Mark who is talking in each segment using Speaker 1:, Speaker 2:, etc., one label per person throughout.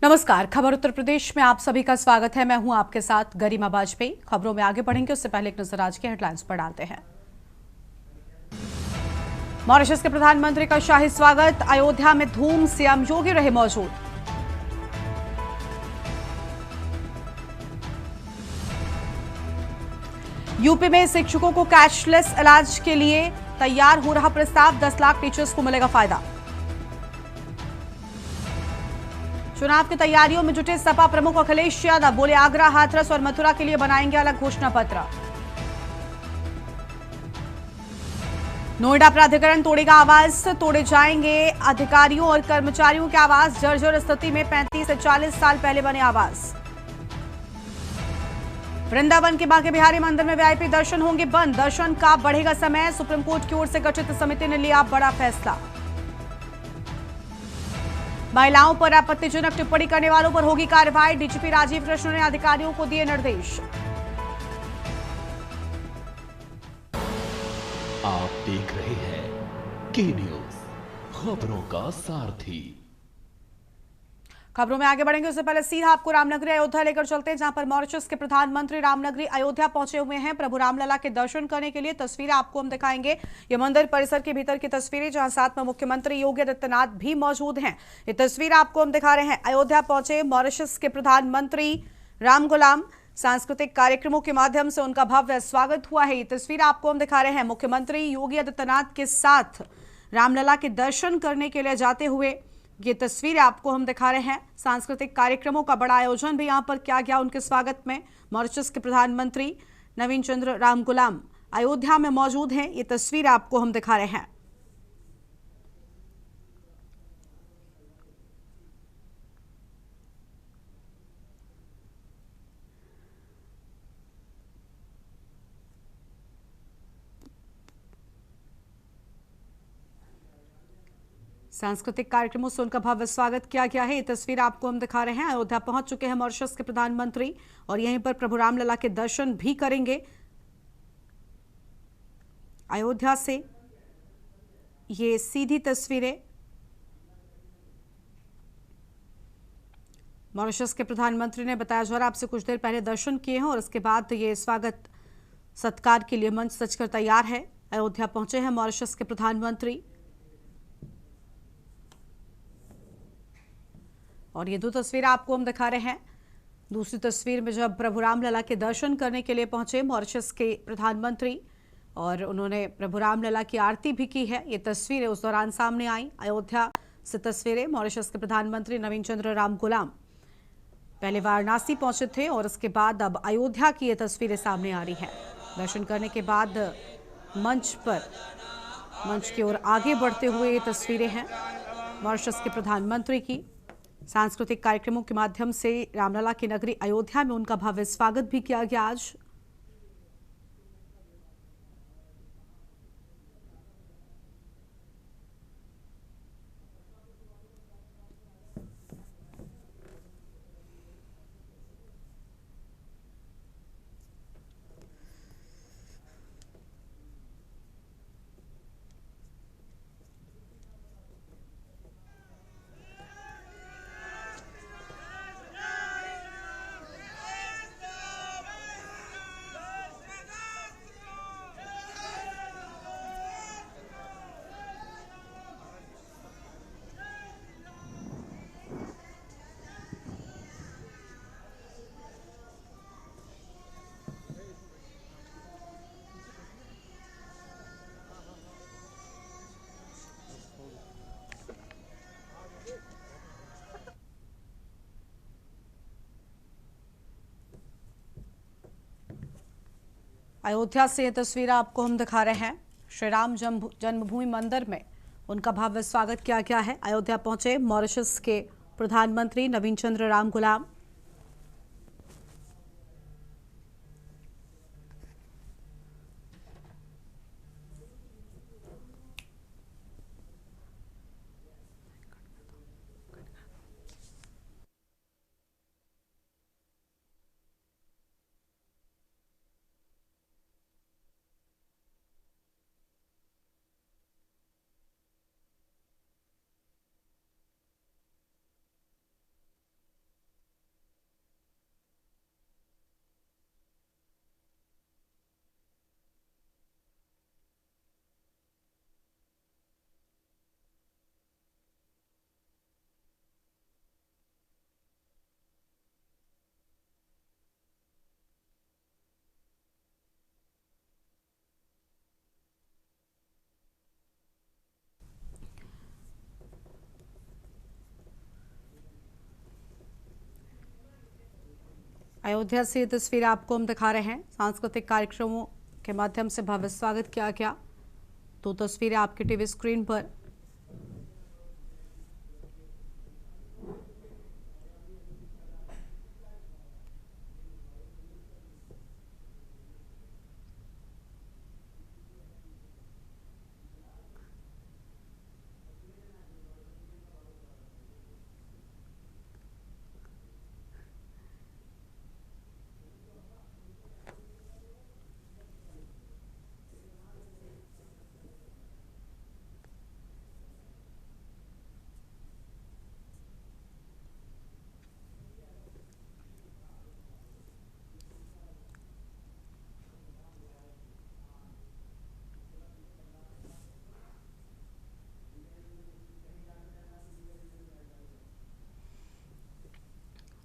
Speaker 1: नमस्कार। खबर उत्तर प्रदेश में आप सभी का स्वागत है। मैं हूं आपके साथ गरिमा बाजपेयी। खबरों में आगे बढ़ेंगे उससे पहले एक नजर आज के हेडलाइंस पर डालते हैं। मॉरिशस के प्रधानमंत्री का शाही स्वागत, अयोध्या में धूम, सीएम योगी रहे मौजूद। यूपी में शिक्षकों को कैशलेस इलाज के लिए तैयार हो रहा प्रस्ताव, 10 लाख टीचर्स को मिलेगा फायदा। चुनाव की तैयारियों में जुटे सपा प्रमुख अखिलेश यादव बोले, आगरा, हाथरस और मथुरा के लिए बनाएंगे अलग घोषणा पत्र। नोएडा प्राधिकरण तोड़ेगा आवास, तोड़े जाएंगे अधिकारियों और कर्मचारियों के आवास, जर्जर स्थिति में 35 से 40 साल पहले बने आवास। वृंदावन के बांके बिहारी मंदिर में वीआईपी दर्शन होंगे बंद, दर्शन का बढ़ेगा समय, सुप्रीम कोर्ट की ओर से गठित समिति ने लिया बड़ा फैसला। महिलाओं पर आपत्तिजनक टिप्पणी करने वालों पर होगी कार्रवाई, डीजीपी राजीव कृष्ण ने अधिकारियों को दिए निर्देश।
Speaker 2: आप देख रहे हैं के न्यूज, खबरों का सारथी।
Speaker 1: खबरों में आगे बढ़ेंगे उससे पहले सीधा आपको रामनगरी अयोध्या लेकर चलते हैं, जहां पर मॉरिशस के प्रधानमंत्री रामनगरी अयोध्या पहुंचे हुए हैं प्रभु रामलला के दर्शन करने के लिए। तस्वीरें आपको हम दिखाएंगे। ये मंदिर परिसर के भीतर की तस्वीरें, जहां साथ में मुख्यमंत्री योगी आदित्यनाथ भी मौजूद हैं। ये तस्वीर आपको हम दिखा रहे हैं। अयोध्या पहुंचे मॉरिशस के प्रधानमंत्री रामगुलाम, सांस्कृतिक कार्यक्रमों के माध्यम से उनका भव्य स्वागत हुआ है। ये तस्वीर आपको हम दिखा रहे हैं। मुख्यमंत्री योगी आदित्यनाथ के साथ रामलला के दर्शन करने के लिए जाते हुए ये तस्वीरें आपको हम दिखा रहे हैं। सांस्कृतिक कार्यक्रमों का बड़ा आयोजन भी यहां पर किया गया उनके स्वागत में। मॉरिशस के प्रधानमंत्री नवीन चंद्र रामगुलाम अयोध्या में मौजूद हैं। ये तस्वीर आपको हम दिखा रहे हैं। सांस्कृतिक कार्यक्रमों से उनका भव्य स्वागत किया गया है। ये तस्वीर आपको हम दिखा रहे हैं। अयोध्या पहुंच चुके हैं मॉरिशस के प्रधानमंत्री और यहीं पर प्रभु रामलला के दर्शन भी करेंगे। अयोध्या से ये सीधी तस्वीरें मॉरिशस के प्रधानमंत्री ने बताया जा रहा आपसे कुछ देर पहले दर्शन किए हैं और उसके बाद ये स्वागत सत्कार के लिए मंच सजकर तैयार है। अयोध्या पहुंचे हैं मॉरिशस के प्रधानमंत्री और ये दो तस्वीरें आपको हम दिखा रहे हैं। दूसरी तस्वीर में जब प्रभु रामलला के दर्शन करने के लिए पहुंचे मॉरिशस के प्रधानमंत्री और उन्होंने प्रभु रामलला की आरती भी की है। ये तस्वीरें उस दौरान सामने आई। अयोध्या से तस्वीरें। मॉरिशस के प्रधानमंत्री नवीन चंद्र रामगुलाम पहले वाराणसी पहुंचे थे और उसके बाद अब अयोध्या की ये तस्वीरें सामने आ रही हैं। दर्शन करने के बाद मंच की ओर आगे बढ़ते हुए ये तस्वीरें हैं मॉरिशस के प्रधानमंत्री की। सांस्कृतिक कार्यक्रमों के माध्यम से रामलला की नगरी अयोध्या में उनका भव्य स्वागत भी किया गया आज। अयोध्या से ये तस्वीर आपको हम दिखा रहे हैं। श्री राम जन्मभूमि मंदिर में उनका भव्य स्वागत किया गया है। अयोध्या पहुंचे मॉरिशस के प्रधानमंत्री नवीन चंद्र रामगुलाम। अयोध्या से ये तस्वीर आपको हम दिखा रहे हैं। सांस्कृतिक कार्यक्रमों के माध्यम से भव्य स्वागत किया गया। तो तस्वीरें आपके टीवी स्क्रीन पर।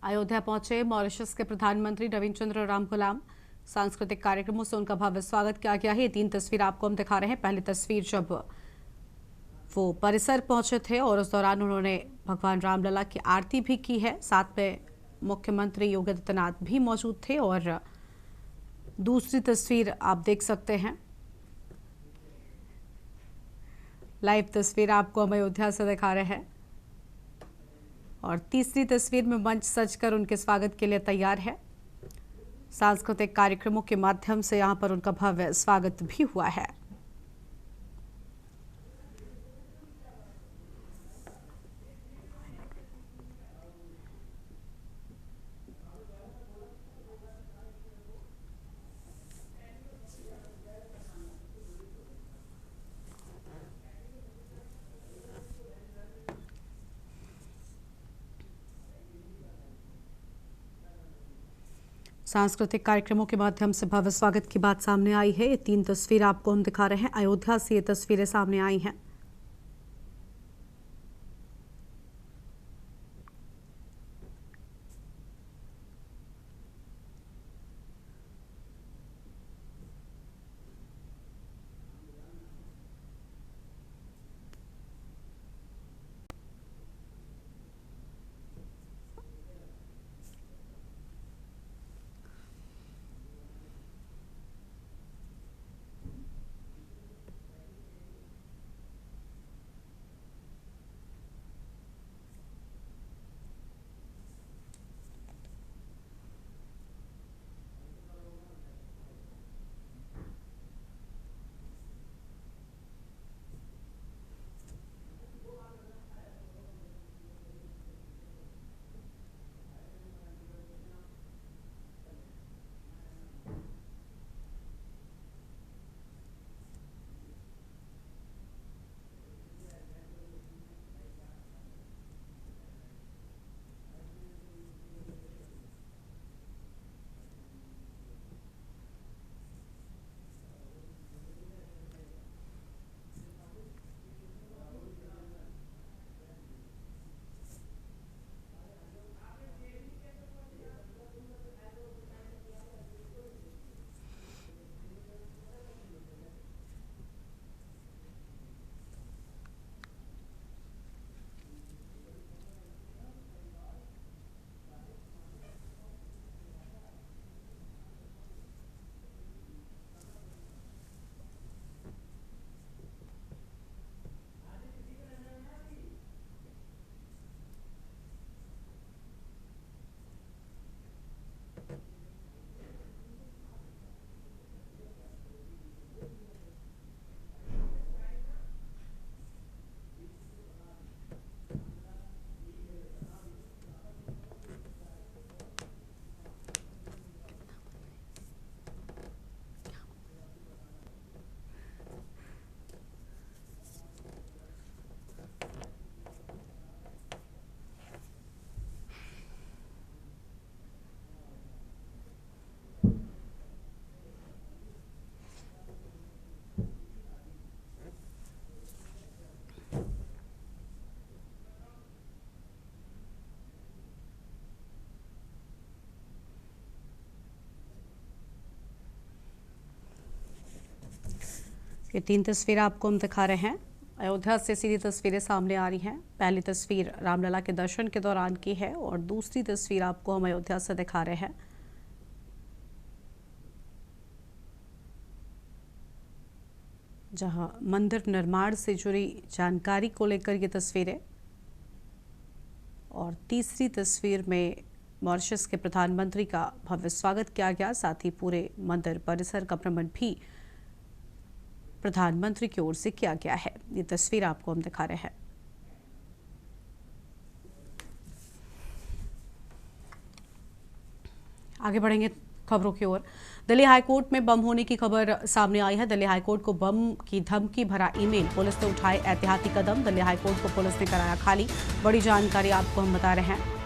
Speaker 1: अयोध्या पहुंचे मॉरिशस के प्रधानमंत्री नवीन चंद्र रामगुलाम। सांस्कृतिक कार्यक्रमों से उनका भव्य स्वागत किया गया है। ये 3 तस्वीर आपको हम दिखा रहे हैं। पहली तस्वीर जब वो परिसर पहुंचे थे और उस दौरान उन्होंने भगवान रामलला की आरती भी की है। साथ में मुख्यमंत्री योगी आदित्यनाथ भी मौजूद थे। और दूसरी तस्वीर आप देख सकते हैं, लाइव तस्वीर आपको हम अयोध्या से दिखा रहे हैं। और तीसरी तस्वीर में मंच सजकर उनके स्वागत के लिए तैयार है। सांस्कृतिक कार्यक्रमों के माध्यम से यहां पर उनका भव्य स्वागत भी हुआ है। सांस्कृतिक कार्यक्रमों के माध्यम से भव्य स्वागत की बात सामने आई है। ये 3 तस्वीर आपको हम दिखा रहे हैं। अयोध्या से ये तस्वीरें सामने आई हैं। ये 3 तस्वीरें आपको हम दिखा रहे हैं। अयोध्या से सीधी तस्वीरें सामने आ रही हैं। पहली तस्वीर रामलला के दर्शन के दौरान की है और दूसरी तस्वीर आपको हम अयोध्या से दिखा रहे हैं। जहां मंदिर निर्माण से जुड़ी जानकारी को लेकर ये तस्वीरें, और तीसरी तस्वीर में मॉरिशस के प्रधानमंत्री का भव्य स्वागत किया गया। साथ ही पूरे मंदिर परिसर का भ्रमण भी प्रधानमंत्री की ओर से किया गया है। ये तस्वीर आपको हम दिखा रहे हैं। आगे बढ़ेंगे खबरों की ओर। दिल्ली हाईकोर्ट में बम होने की खबर सामने आई है। दिल्ली हाईकोर्ट को बम की धमकी भरा ईमेल, पुलिस ने उठाए एहतियाती कदम। दिल्ली हाईकोर्ट को पुलिस ने कराया खाली। बड़ी जानकारी आपको हम बता रहे हैं।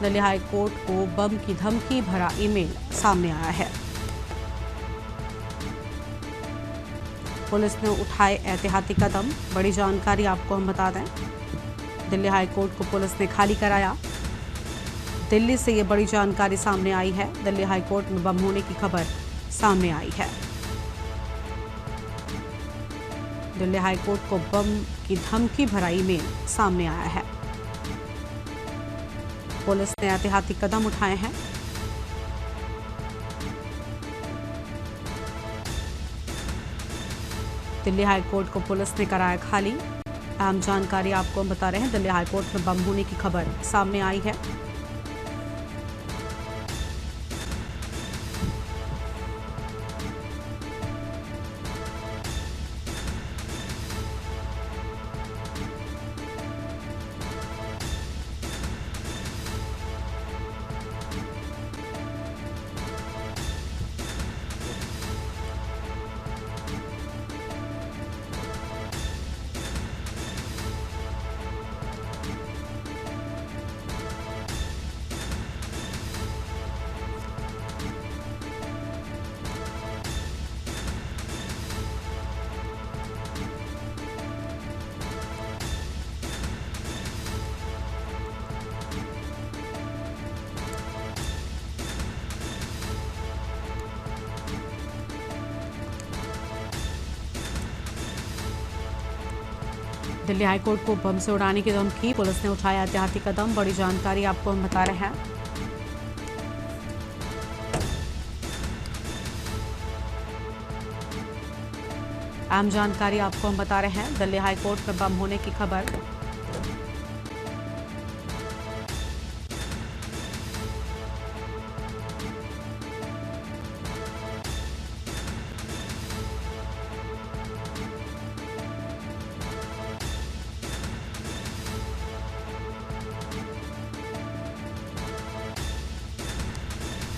Speaker 1: दिल्ली हाईकोर्ट को बम की धमकी भरा ईमेल सामने आया है। पुलिस ने उठाए एहतियाती कदम। बड़ी जानकारी आपको हम बता दें, दिल्ली हाईकोर्ट को पुलिस ने खाली कराया। दिल्ली से ये बड़ी जानकारी सामने आई है। दिल्ली हाईकोर्ट में बम होने की खबर सामने आई है। दिल्ली हाईकोर्ट को बम की धमकी भरा ईमेल सामने आया है। पुलिस ने एहतियाती कदम उठाए हैं। दिल्ली हाईकोर्ट को पुलिस ने कराया खाली। अहम जानकारी आपको हम बता रहे हैं। दिल्ली हाईकोर्ट में बम होने की खबर सामने आई है। दिल्ली हाईकोर्ट को बम से उड़ाने की धमकी, पुलिस ने उठाया एहतियाती कदम। बड़ी जानकारी आपको हम बता रहे हैं। अहम जानकारी आपको हम बता रहे हैं। दिल्ली हाईकोर्ट में बम होने की खबर।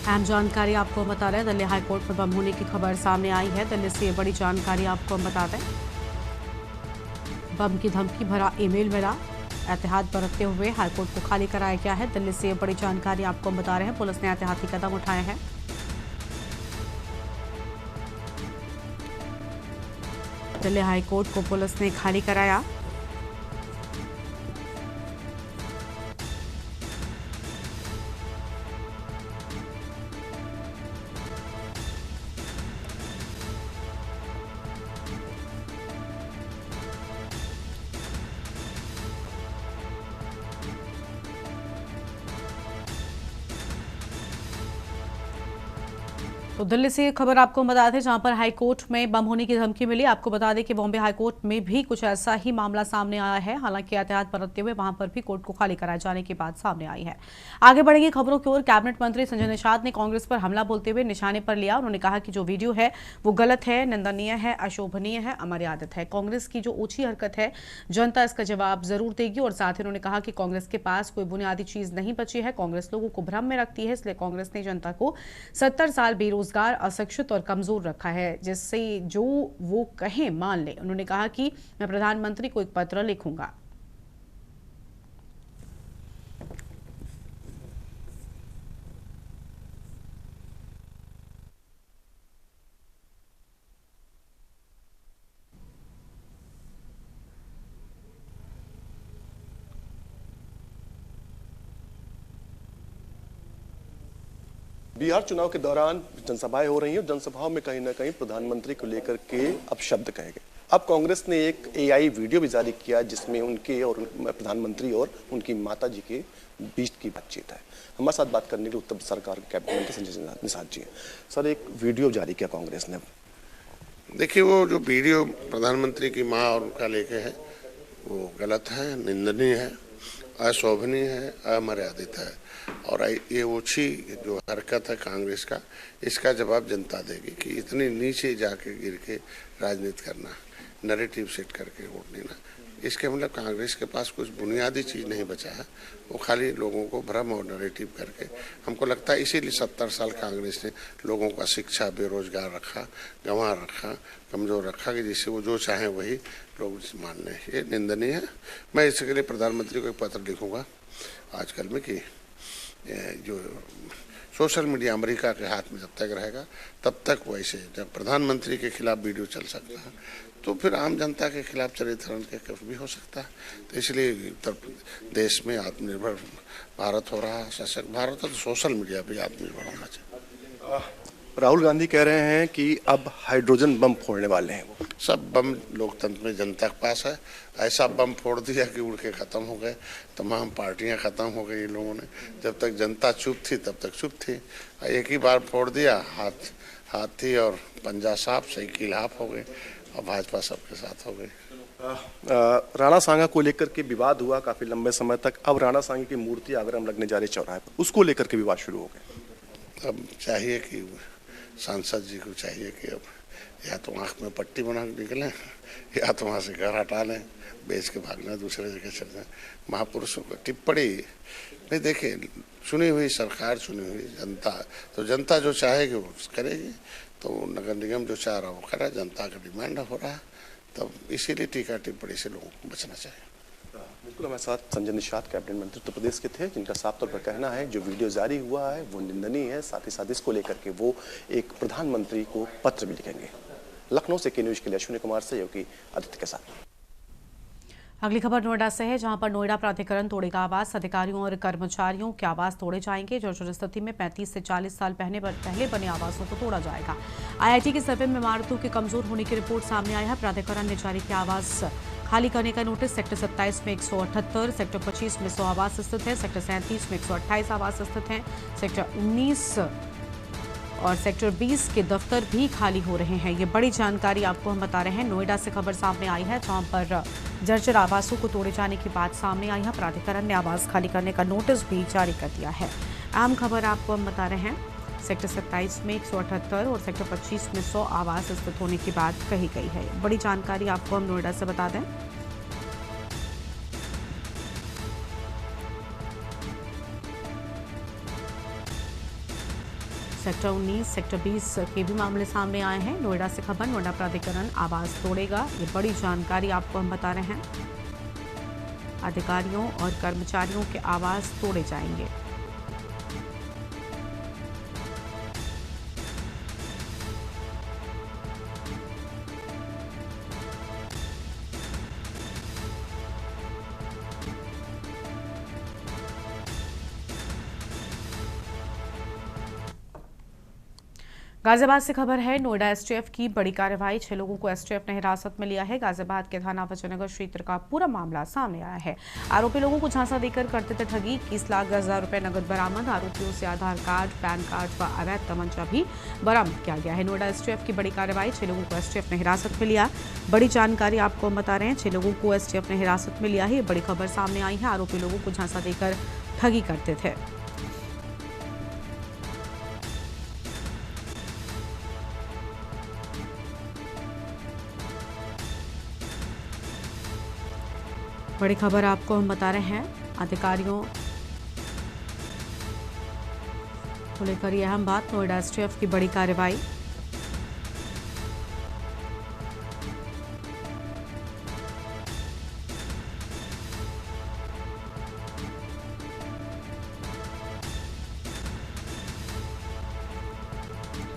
Speaker 1: अहम जानकारी आपको बता रहे हैं। दिल्ली हाईकोर्ट में बम होने की खबर सामने आई है। दिल्ली से ये बड़ी जानकारी आपको हम बता दें। बम की धमकी भरा ईमेल मिला। एहतियात बरतते हुए हाईकोर्ट को खाली कराया गया है। दिल्ली से ये बड़ी जानकारी आपको हम बता रहे हैं। पुलिस ने एहतियाती कदम उठाए हैं। दिल्ली हाईकोर्ट को पुलिस ने खाली कराया। तो दिल्ली से खबर आपको बता दें, जहां पर हाईकोर्ट में बम होने की धमकी मिली। आपको बता दें कि बॉम्बे हाईकोर्ट में भी कुछ ऐसा ही मामला सामने आया है। हालांकि एहतियात बरतते हुए वहां पर भी कोर्ट को खाली कराए जाने की बात सामने आई है। आगे बढ़ेंगे खबरों की ओर। कैबिनेट मंत्री संजय निषाद ने कांग्रेस पर हमला बोलते हुए निशाने पर लिया। उन्होंने कहा कि जो वीडियो है वो गलत है, निंदनीय है, अशोभनीय है, अमर्यादित है। कांग्रेस की जो ओछी हरकत है, जनता इसका जवाब जरूर देगी। और साथ ही उन्होंने कहा कि कांग्रेस के पास कोई बुनियादी चीज नहीं बची है। कांग्रेस लोगों को भ्रम में रखती है, इसलिए कांग्रेस ने जनता को 70 साल बेरोजगार, अशिक्षित और कमजोर रखा है, जिससे जो वो कहें मान ले। उन्होंने कहा कि मैं प्रधानमंत्री को एक पत्र लिखूंगा।
Speaker 3: बिहार चुनाव के दौरान जनसभाएं हो रही हैं और जनसभाओं में कहीं ना कहीं प्रधानमंत्री को लेकर के अब कहे गए। अब कांग्रेस ने एक एआई वीडियो भी जारी किया जिसमें उनके और प्रधानमंत्री और उनकी माता जी के बीच की बातचीत है। हमारे साथ बात करने के उत्तर सरकार के कैबिनेट मंत्री संजय निषाद जी हैं। सर, एक वीडियो जारी किया कांग्रेस ने,
Speaker 4: देखिए, वो जो वीडियो प्रधानमंत्री की मां और उनका लेके है वो गलत है, निंदनीय है, अशोभनीय है, अमर्यादित है। और ये ओछी जो हरकत है कांग्रेस का, इसका जवाब जनता देगी कि इतनी नीचे जाके गिर के राजनीति करना, नैरेटिव सेट करके वोट लेना, इसके मतलब कांग्रेस के पास कुछ बुनियादी चीज़ नहीं बचा है। वो खाली लोगों को भ्रम और नैरेटिव करके, हमको लगता है इसीलिए 70 साल कांग्रेस ने लोगों का शिक्षा, बेरोजगार रखा, गंवा रखा, कमज़ोर रखा कि जिससे वो जो चाहें वही लोग मान लें। ये निंदनीय है। मैं इसके लिए प्रधानमंत्री को एक पत्र लिखूँगा आजकल में कि जो सोशल मीडिया अमेरिका के हाथ में जब तक रहेगा तब तक वैसे जब प्रधानमंत्री के खिलाफ वीडियो चल सकता है तो फिर आम जनता के खिलाफ चरित्र के कुछ भी हो सकता है। तो इसलिए उत्तर देश में आत्मनिर्भर भारत हो रहा है, सशक्त भारत, तो सोशल मीडिया भी आत्मनिर्भर होना चाहिए।
Speaker 3: राहुल गांधी कह रहे हैं कि अब हाइड्रोजन बम फोड़ने वाले हैं। वो
Speaker 4: सब बम लोकतंत्र में जनता के पास है। ऐसा बम फोड़ दिया कि उड़ के ख़त्म हो गए, तमाम पार्टियां ख़त्म हो गई इन लोगों ने। जब तक जनता चुप थी तब तक चुप थी। एक ही बार फोड़ दिया, हाथी और पंजा साफ, साइकिल हाफ हो गए और भाजपा सबके साथ हो गई।
Speaker 3: राणा सांगा को लेकर के विवाद हुआ काफी लंबे समय तक। अब राणा सांगा की मूर्ति आगरा में लगने जा रही चौराहे पर, उसको लेकर के विवाद शुरू हो गए।
Speaker 4: अब चाहिए कि सांसद जी को चाहिए कि अब या तो आँख में पट्टी बना के निकलें या तो वहाँ से घर हटा लें, बेच के भागना, दूसरे जगह चल जाए। महापुरुषों को टिप्पणी नहीं, देखिए चुनी हुई सरकार, चुनी हुई जनता, तो जनता जो चाहेगी वो करेगी। तो नगर निगम जो चाह रहा है वो करा, जनता का डिमांड हो रहा है, तब इसीलिए टीका टिप्पणी से लोगों को बचना चाहिए।
Speaker 3: बिल्कुल, हमारे साथ संजय निषाद कैबिनेट मंत्री उत्तर प्रदेश के थे, जिनका साफ तौर पर कहना है जो वीडियो जारी हुआ है वो निंदनीय है। साथ ही साथ इसको लेकर के वो एक प्रधानमंत्री को पत्र भी लिखेंगे। लखनऊ से के न्यूज के लिए अश्विनी कुमार सहयोगी आदित्य के साथ।
Speaker 1: अगली खबर नोएडा से है, जहां पर नोएडा प्राधिकरण तोड़ेगा आवास। अधिकारियों और कर्मचारियों के आवास तोड़े जाएंगे। जर्जर स्थिति में 35 से 40 साल पहले बने आवासों को तोड़ा जाएगा। आईआईटी के सर्वे में इमारतों के कमजोर होने की रिपोर्ट सामने आई है। प्राधिकरण ने जारी किया आवास खाली करने का नोटिस। सेक्टर 27 में 178, सेक्टर 25 में 100 आवास स्थित है, सेक्टर 37 में 128 आवास स्थित हैं, सेक्टर 19 और सेक्टर 20 के दफ्तर भी खाली हो रहे हैं। ये बड़ी जानकारी आपको हम बता रहे हैं। नोएडा से खबर सामने आई है, जहां पर जर्जर आवासों को तोड़े जाने की बात सामने आई है। प्राधिकरण ने आवास खाली करने का नोटिस भी जारी कर दिया है। अहम खबर आपको हम बता रहे हैं, सेक्टर 27 में 178 और सेक्टर 25 में 100 आवास स्थित होने की बात कही गई है। बड़ी जानकारी आपको हम नोएडा से बता दें। सेक्टर 19, सेक्टर 20 के भी मामले सामने आए हैं। नोएडा से खबर, नोएडा प्राधिकरण आवास तोड़ेगा, ये बड़ी जानकारी आपको हम बता रहे हैं। अधिकारियों और कर्मचारियों के आवास तोड़े जाएंगे। गाजियाबाद से खबर है, नोएडा एसटीएफ की बड़ी कार्रवाई। 6 लोगों को एसटीएफ ने हिरासत में लिया है। गाजियाबाद के थाना विजयनगर क्षेत्र का पूरा मामला सामने आया है। आरोपी लोगों को झांसा देकर करते थे ठगी। 21,10,000 रुपए नगद बरामद। आरोपियों से आधार कार्ड, पैन कार्ड व अवैध तमंचा भी बरामद किया गया है। नोएडा एसटीएफ की बड़ी कार्रवाई। 6 लोगों को एसटीएफ ने हिरासत में लिया। बड़ी जानकारी आपको हम बता रहे हैं, 6 लोगों को एसटीएफ ने हिरासत में लिया है। ये बड़ी खबर सामने आई है। आरोपी लोगों को झांसा देकर ठगी करते थे। बड़ी खबर आपको हम बता रहे हैं, अधिकारियों को लेकर यह अहम बात। नोएडा एसटीएफ की बड़ी कार्रवाई।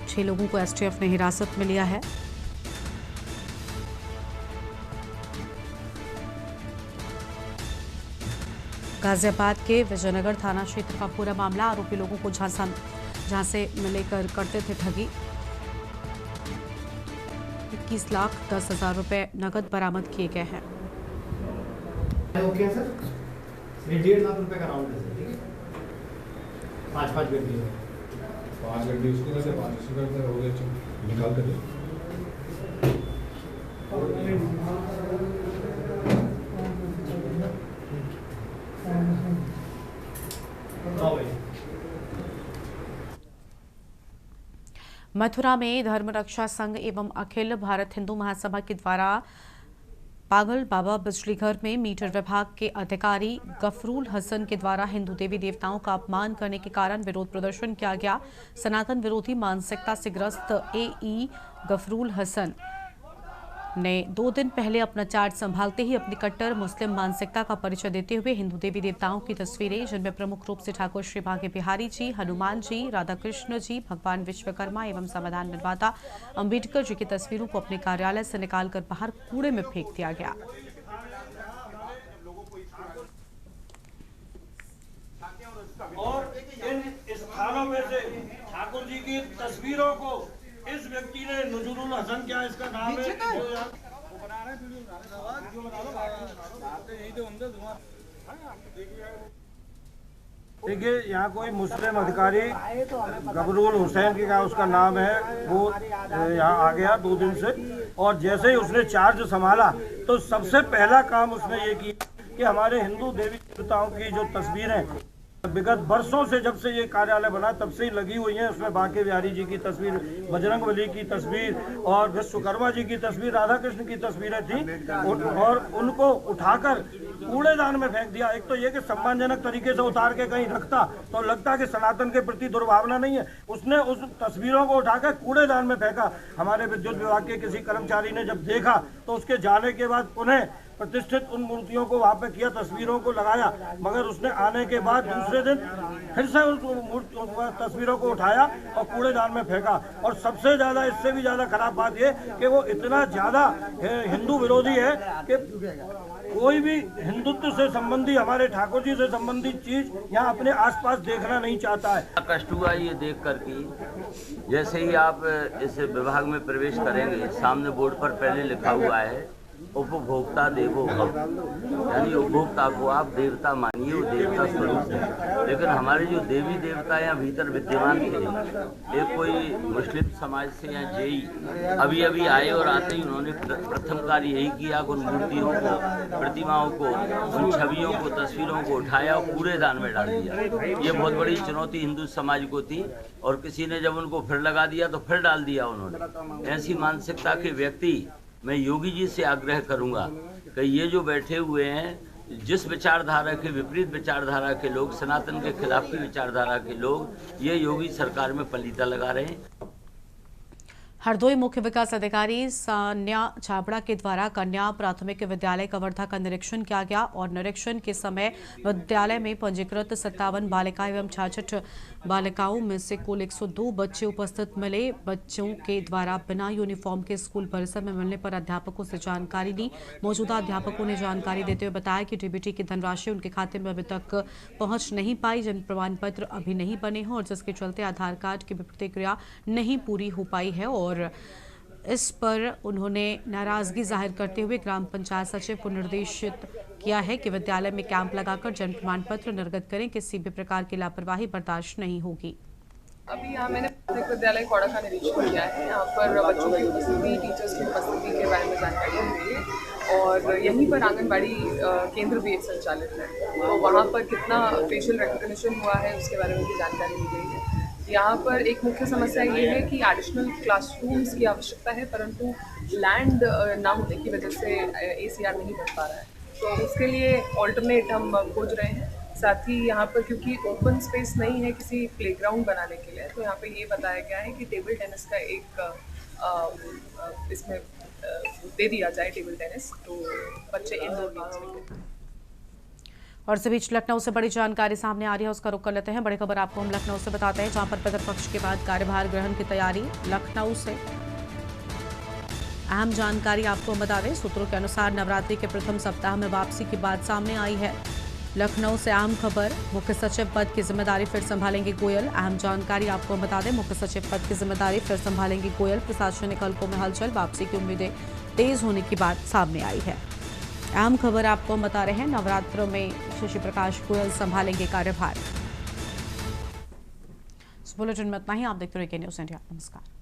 Speaker 1: छह लोगों को एसटीएफ ने हिरासत में लिया है। गाजियाबाद के विजयनगर थाना क्षेत्र का पूरा मामला। आरोपी लोगों को झांसे में लेकर करते थे ठगी। 21,10,000 रुपए नगद बरामद किए गए हैं।
Speaker 5: ओके सर, ये 1.5 लाख रुपए का राउंड है सर, ठीक है। 5 गड्डी है, 5 गड्डी उसको कैसे 500 रुपए हो गए, निकाल कर दे।
Speaker 1: मथुरा में धर्म रक्षा संघ एवं अखिल भारत हिंदू महासभा के द्वारा पागल बाबा बिजली घर में मीटर विभाग के अधिकारी गफरूल हसन के द्वारा हिंदू देवी देवताओं का अपमान करने के कारण विरोध प्रदर्शन किया गया। सनातन विरोधी मानसिकता से ग्रस्त एई गफरूल हसन ने 2 दिन पहले अपना चार्ज संभालते ही अपनी कट्टर मुस्लिम मानसिकता का परिचय देते हुए हिंदू देवी देवताओं की तस्वीरें, जिनमें प्रमुख रूप से ठाकुर श्री बांके बिहारी जी, हनुमान जी, राधा कृष्ण जी, भगवान विश्वकर्मा एवं संविधान निर्माता अंबेडकर जी की तस्वीरों को अपने कार्यालय से निकालकर बाहर कूड़े में फेंक दिया गया।
Speaker 6: और इन स्थानों में से ठाकुर जी की तस्वीरों को इस व्यक्ति ने नजरुल हसन, क्या इसका नाम है, देखिए यहाँ कोई मुस्लिम अधिकारी गफरूल हुसैन की का उसका नाम है, वो यहाँ आ गया 2 दिन से, और जैसे ही उसने चार्ज संभाला तो सबसे पहला काम उसने ये किया कि हमारे हिंदू देवी देवताओं की जो तस्वीरें विगत वर्षों से, जब से ये कार्यालय बना तब से ही लगी हुई हैं, उसमें बांके बिहारी जी की तस्वीर, बजरंगबली की तस्वीर और विश्वकर्मा जी की तस्वीर, राधा कृष्ण की तस्वीरें थी, और उनको उठाकर कूड़ेदान में फेंक दिया। एक तो ये कि सम्मानजनक तरीके से उतार के कहीं रखता तो लगता कि सनातन के प्रति दुर्भावना नहीं है, उसने उस तस्वीरों को उठाकर कूड़ेदान में फेंका। हमारे विद्युत विभाग के किसी कर्मचारी ने जब देखा तो उसके जाने के बाद उन्हें प्रतिष्ठित उन मूर्तियों को वहां पे किया, तस्वीरों को लगाया, मगर उसने आने के बाद दूसरे दिन फिर से उस तस्वीरों को उठाया और कूड़ेदान में फेंका। और सबसे ज्यादा, इससे भी ज्यादा खराब बात ये कि वो इतना ज्यादा हिंदू विरोधी है कि कोई भी हिंदुत्व से संबंधी, हमारे ठाकुर जी से संबंधित चीज यहाँ अपने आसपास देखना नहीं चाहता है।
Speaker 7: कष्ट हुआ ये देख कर कि जैसे ही आप इस विभाग में प्रवेश करेंगे, सामने बोर्ड पर पहले लिखा हुआ है उपभोक्ता देवो भव, यानी उपभोक्ता को आप देवता मानिए, वो देवता स्वरूप है। लेकिन हमारे जो देवी देवता यहाँ भीतर विद्यमान थे, एक कोई मुस्लिम समाज से या जेई अभी अभी आए, और आते ही उन्होंने प्रथम कार्य यही किया कि उन मूर्तियों को, प्रतिमाओं को, उन छवियों को, तस्वीरों को उठाया और कूड़ेदान में डाल दिया। ये बहुत बड़ी चुनौती हिंदू समाज को थी, और किसी ने जब उनको फिर लगा दिया तो फिर डाल दिया उन्होंने। ऐसी मानसिकता के व्यक्ति, मैं योगी जी से आग्रह करूंगा कि ये जो बैठे हुए हैं, जिस विचारधारा के विपरीत विचारधारा के लोग, सनातन के खिलाफ की विचारधारा के लोग, ये योगी सरकार में पलीता लगा रहे हैं।
Speaker 1: हरदोई मुख्य विकास अधिकारी सान्या छाबड़ा के द्वारा कन्या प्राथमिक विद्यालय कवर्धा का निरीक्षण किया गया, और निरीक्षण के समय विद्यालय में पंजीकृत 57 बालिका एवं 66 बालिकाओं में से कुल 102 बच्चे उपस्थित मिले। बच्चों के द्वारा बिना यूनिफॉर्म के स्कूल परिसर में मिलने पर अध्यापकों से जानकारी ली। मौजूदा अध्यापकों ने जानकारी देते हुए बताया कि डीबीटी की धनराशि उनके खाते में अभी तक पहुंच नहीं पाई, जन प्रमाण पत्र अभी नहीं बने हैं, और जिसके चलते आधार कार्ड की भी प्रतिक्रिया नहीं पूरी हो पाई है। और इस पर उन्होंने नाराजगी जाहिर करते हुए ग्राम पंचायत सचिव को निर्देशित किया है कि विद्यालय में कैंप लगाकर जन प्रमाण पत्र निर्गत करें, किसी भी प्रकार की लापरवाही बर्दाश्त नहीं होगी।
Speaker 8: अभी यहाँ मैंने प्राथमिक विद्यालय कोड़ा का निरीक्षण किया है। यहाँ पर बच्चों की उपस्थिति, टीचर्स की उपस्थिति के बारे में जानकारी मिली है, और यहीं पर आंगनबाड़ी केंद्र भी एक संचालित है, तो वहाँ पर कितना फेशियल रिकग्निशन हुआ है उसके बारे में भी जानकारी दी गई है। यहाँ पर एक मुख्य समस्या ये है कि एडिशनल क्लासरूम्स की आवश्यकता है, परंतु लैंड ना होने की वजह से ACR नहीं बन पा रहा है, तो उसके लिए ऑल्टरनेट हम खोज रहे हैं। साथ ही यहाँ पर क्योंकि ओपन स्पेस नहीं है किसी प्लेग्राउंड बनाने के लिए, तो यहाँ पे ये बताया गया है कि टेबल टेनिस का एक इसमें दे दिया जाए टेबल टेनिस, तो बच्चे इंडोर गेम्स खेलें।
Speaker 1: और इस बीच लखनऊ से बड़ी जानकारी सामने आ रही है, उसका रुख कर लेते हैं। बड़ी खबर आपको हम लखनऊ से बताते हैं, जहां पर पितृपक्ष के बाद कार्यभार ग्रहण की तैयारी। लखनऊ से अहम जानकारी आपको हम बता दें, सूत्रों के अनुसार नवरात्रि के प्रथम सप्ताह में वापसी की बात सामने आई है। लखनऊ से अहम खबर, मुख्य सचिव पद की जिम्मेदारी फिर संभालेंगे गोयल। अहम जानकारी आपको हम बता दें, मुख्य सचिव पद की जिम्मेदारी फिर संभालेंगे गोयल। प्रशासनिक हलकों में हलचल, वापसी की उम्मीदें तेज होने की बात सामने आई है। अहम खबर आपको हम बता रहे हैं, नवरात्रों में शशि प्रकाश गोयल संभालेंगे कार्यभार। इस बुलेटिन में इतना ही। आप देखते रहिए न्यूज़ इंडिया। नमस्कार।